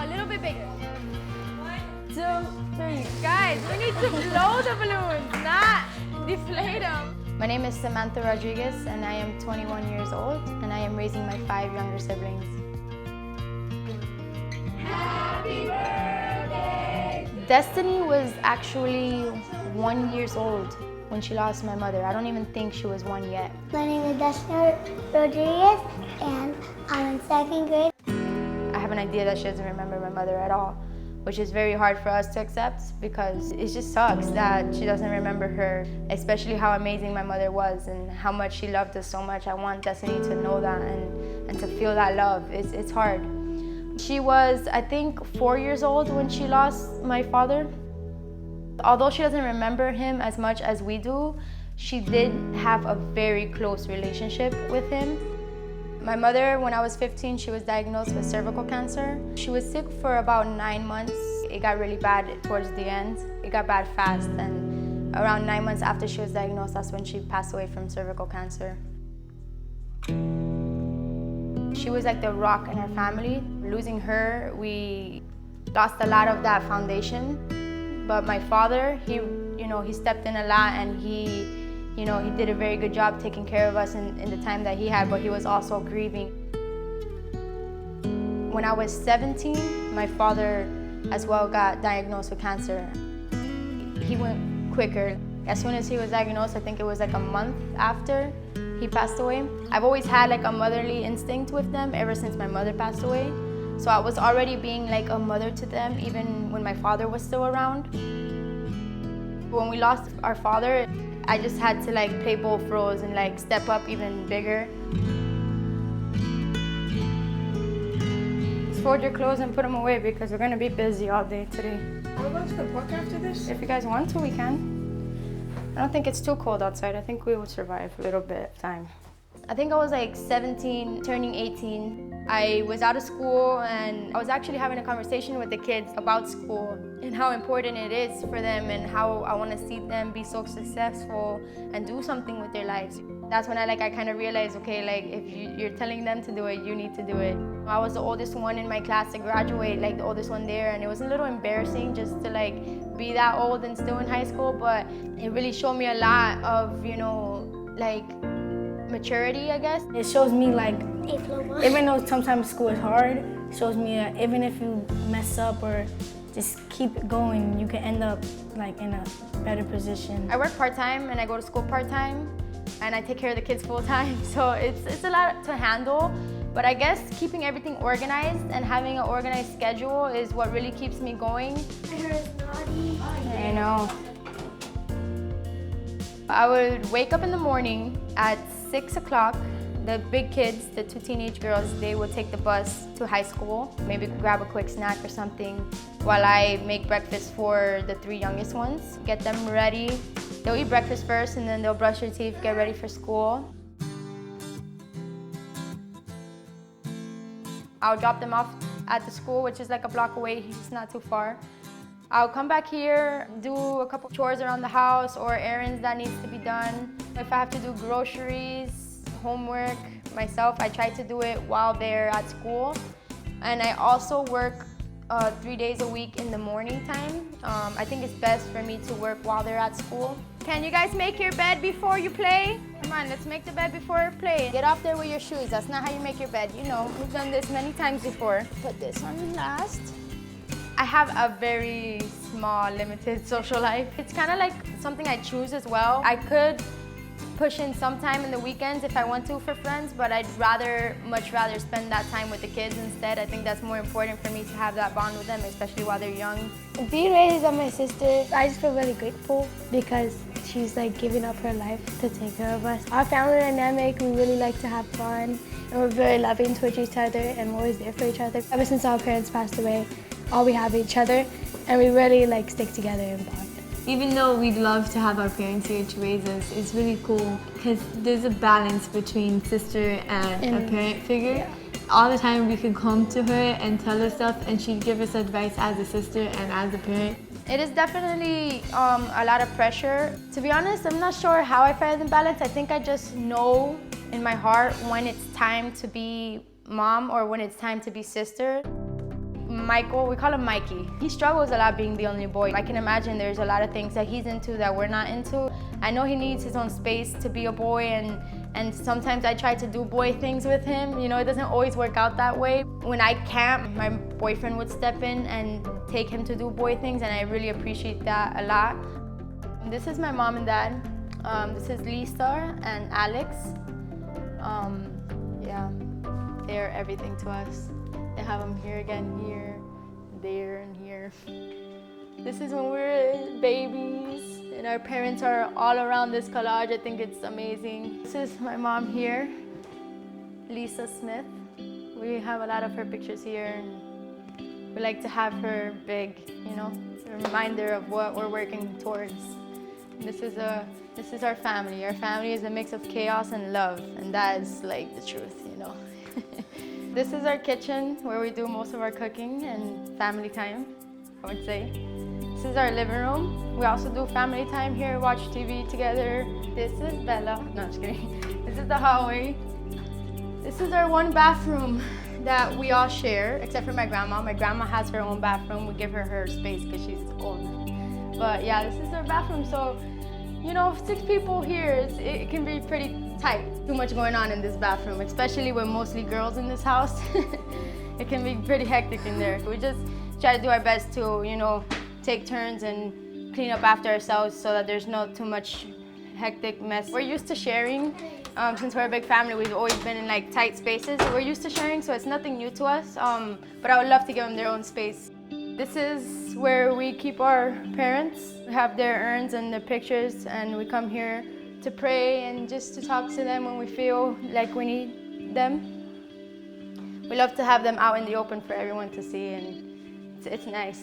a little bit bigger. 1, 2, 3. Guys, we need to blow the balloons, not deflate them. My name is Samantha Rodriguez, and I am 21 years old, and I am raising my 5 younger siblings. Happy birthday! Destiny was actually 1 year old when she lost my mother. I don't even think she was 1 yet. My name is Samantha Rodriguez, and I'm in 2nd grade. I have an idea that she doesn't remember my mother at all, which is very hard for us to accept because it just sucks that she doesn't remember her, especially how amazing my mother was and how much she loved us so much. I want Destiny to know that and to feel that love. It's hard. She was, I think, 4 years old when she lost my father. Although she doesn't remember him as much as we do, she did have a very close relationship with him. My mother, when I was 15, she was diagnosed with cervical cancer. She was sick for about 9 months. It got really bad towards the end. It got bad fast, and around 9 months after she was diagnosed, that's when she passed away from cervical cancer. She was like the rock in our family. Losing her, we lost a lot of that foundation. But my father, he stepped in a lot, and he did a very good job taking care of us in the time that he had, but he was also grieving. When I was 17, my father as well got diagnosed with cancer. He went quicker. As soon as he was diagnosed, I think it was like a month after he passed away. I've always had like a motherly instinct with them ever since my mother passed away. So I was already being like a mother to them even when my father was still around. When we lost our father, I just had to like play both roles and like step up even bigger. Just fold your clothes and put them away because we're gonna be busy all day today. We'll go to the park after this? If you guys want to, we can. I don't think it's too cold outside. I think we will survive a little bit of time. I think I was like 17, turning 18. I was out of school and I was actually having a conversation with the kids about school and how important it is for them and how I want to see them be so successful and do something with their lives. That's when I kind of realized, okay, like if you're telling them to do it, you need to do it. I was the oldest one in my class to graduate, like the oldest one there, and it was a little embarrassing just to like be that old and still in high school, but it really showed me a lot of, like maturity, I guess. It shows me like, even though sometimes school is hard, it shows me that even if you mess up or just keep going, you can end up like in a better position. I work part-time and I go to school part-time and I take care of the kids full-time, so it's a lot to handle. But I guess keeping everything organized and having an organized schedule is what really keeps me going. I know. I would wake up in the morning at 6 o'clock. The big kids, the 2 teenage girls, they would take the bus to high school, maybe grab a quick snack or something, while I make breakfast for the 3 youngest ones, get them ready. They'll eat breakfast first and then they'll brush their teeth, get ready for school. I'll drop them off at the school, which is like a block away, it's not too far. I'll come back here, do a couple chores around the house or errands that needs to be done. If I have to do groceries, homework myself, I try to do it while they're at school. And I also work 3 days a week in the morning time. I think it's best for me to work while they're at school. Can you guys make your bed before you play? Come on, let's make the bed before you play. Get off there with your shoes. That's not how you make your bed. You know, we've done this many times before. Put this on last. I have a very small, limited social life. It's kind of like something I choose as well. I could push in some time in the weekends if I want to for friends, but I'd much rather spend that time with the kids instead. I think that's more important for me to have that bond with them, especially while they're young. Being raised by my sister, I just feel really grateful because she's like giving up her life to take care of us. Our family dynamic, we really like to have fun, and we're very loving towards each other, and we're always there for each other. Ever since our parents passed away, all we have is each other, and we really like stick together and bond. Even though we'd love to have our parents here to raise us, it's really cool because there's a balance between sister and a parent figure. Yeah. All the time we could come to her and tell her stuff and she'd give us advice as a sister and as a parent. It is definitely a lot of pressure. To be honest, I'm not sure how I find the balance. I think I just know in my heart when it's time to be mom or when it's time to be sister. Michael, we call him Mikey. He struggles a lot being the only boy. I can imagine there's a lot of things that he's into that we're not into. I know he needs his own space to be a boy, and sometimes I try to do boy things with him. You know, it doesn't always work out that way. When I can't, my boyfriend would step in and take him to do boy things, and I really appreciate that a lot. This is my mom and dad. This is Lisa and Alex. Yeah, they're everything to us. They have them here again, here, there, and here. This is when we were babies, and our parents are all around this collage. I think it's amazing. This is my mom here, Lisa Smith. We have a lot of her pictures here, and we like to have her big, you know, a reminder of what we're working towards. This is our family. Our family is a mix of chaos and love, and that is like the truth, you know. This is our kitchen where we do most of our cooking and family time, I would say. This is our living room. We also do family time here, watch TV together. This is Bella. No, I'm just kidding. This is the hallway. This is our one bathroom that we all share, except for my grandma. My grandma has her own bathroom. We give her her space because she's old. But yeah, this is our bathroom. So, you know, 6 people here, it can be pretty tight. Too much going on in this bathroom, especially with mostly girls in this house. It can be pretty hectic in there. We just try to do our best to, you know, take turns and clean up after ourselves so that there's not too much hectic mess. We're used to sharing. Since we're a big family, we've always been in like tight spaces. We're used to sharing, so it's nothing new to us. But I would love to give them their own space. This is where we keep our parents. We have their urns and their pictures, and we come here to pray and just to talk to them when we feel like we need them. We love to have them out in the open for everyone to see, and it's nice.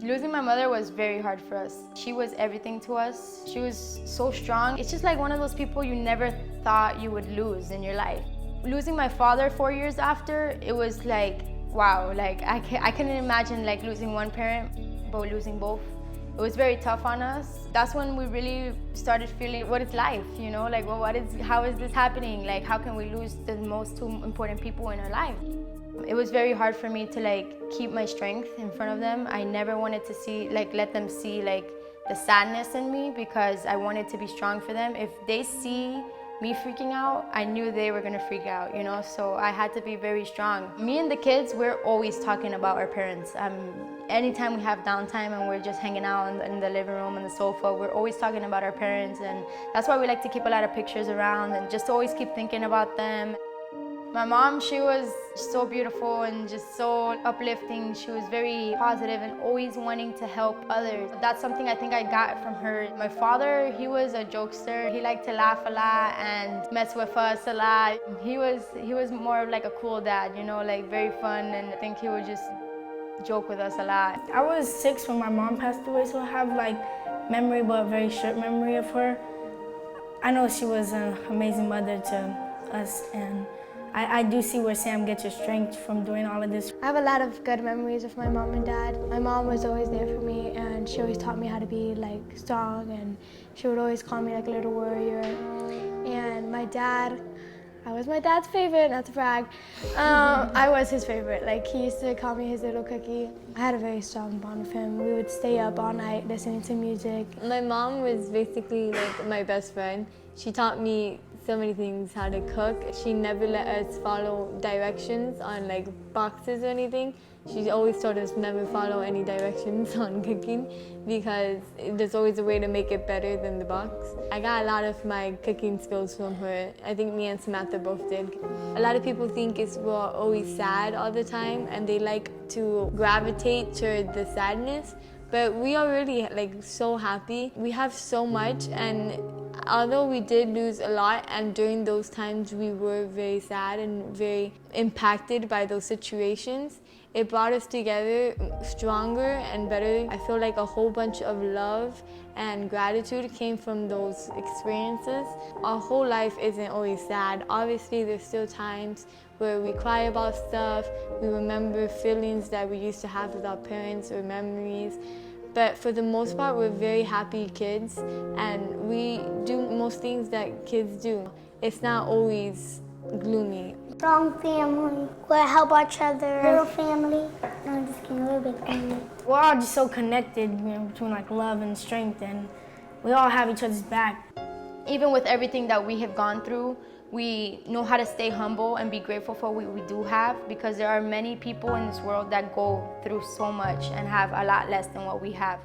Losing my mother was very hard for us. She was everything to us. She was so strong. It's just like one of those people you never thought you would lose in your life. Losing my father 4 years after, it was like, wow, like I couldn't imagine like losing one parent, but losing both. It was very tough on us. That's when we really started feeling, what is life, you know? Like, well, how is this happening? Like, how can we lose the most 2 important people in our life? It was very hard for me to like keep my strength in front of them. I never wanted to see, like, let them see like the sadness in me, because I wanted to be strong for them. If they see me freaking out, I knew they were gonna freak out, you know? So I had to be very strong. Me and the kids, we're always talking about our parents. Anytime we have downtime and we're just hanging out in the living room on the sofa, we're always talking about our parents, and that's why we like to keep a lot of pictures around and just always keep thinking about them. My mom, she was so beautiful and just so uplifting. She was very positive and always wanting to help others. That's something I think I got from her. My father, he was a jokester. He liked to laugh a lot and mess with us a lot. He was more of like a cool dad, you know, like very fun, and I think he would just joke with us a lot. I was 6 when my mom passed away, so I have like memory, but a very short memory of her. I know she was an amazing mother to us, and I do see where Sam gets her strength from doing all of this. I have a lot of good memories of my mom and dad. My mom was always there for me, and she always taught me how to be like strong, and she would always call me like a little warrior. And my dad, I was my dad's favorite, not to brag. I was his favorite. Like, he used to call me his little cookie. I had a very strong bond with him. We would stay up all night listening to music. My mom was basically like my best friend. She taught me so many things, how to cook. She never let us follow directions on like boxes or anything. She always told us never follow any directions on cooking, because there's always a way to make it better than the box. I got a lot of my cooking skills from her. I think me and Samantha both did. A lot of people think we're always sad all the time, and they like to gravitate toward the sadness, but we are really like so happy. We have so much, and although we did lose a lot, and during those times we were very sad and very impacted by those situations, it brought us together stronger and better. I feel like a whole bunch of love and gratitude came from those experiences. Our whole life isn't always sad. Obviously, there's still times where we cry about stuff, we remember feelings that we used to have with our parents or memories. But for the most part, we're very happy kids, and we do most things that kids do. It's not always gloomy. Strong family. We help each other. Little family. No, just We're all just so connected, between like love and strength, and we all have each other's back. Even with everything that we have gone through, we know how to stay humble and be grateful for what we do have, because there are many people in this world that go through so much and have a lot less than what we have.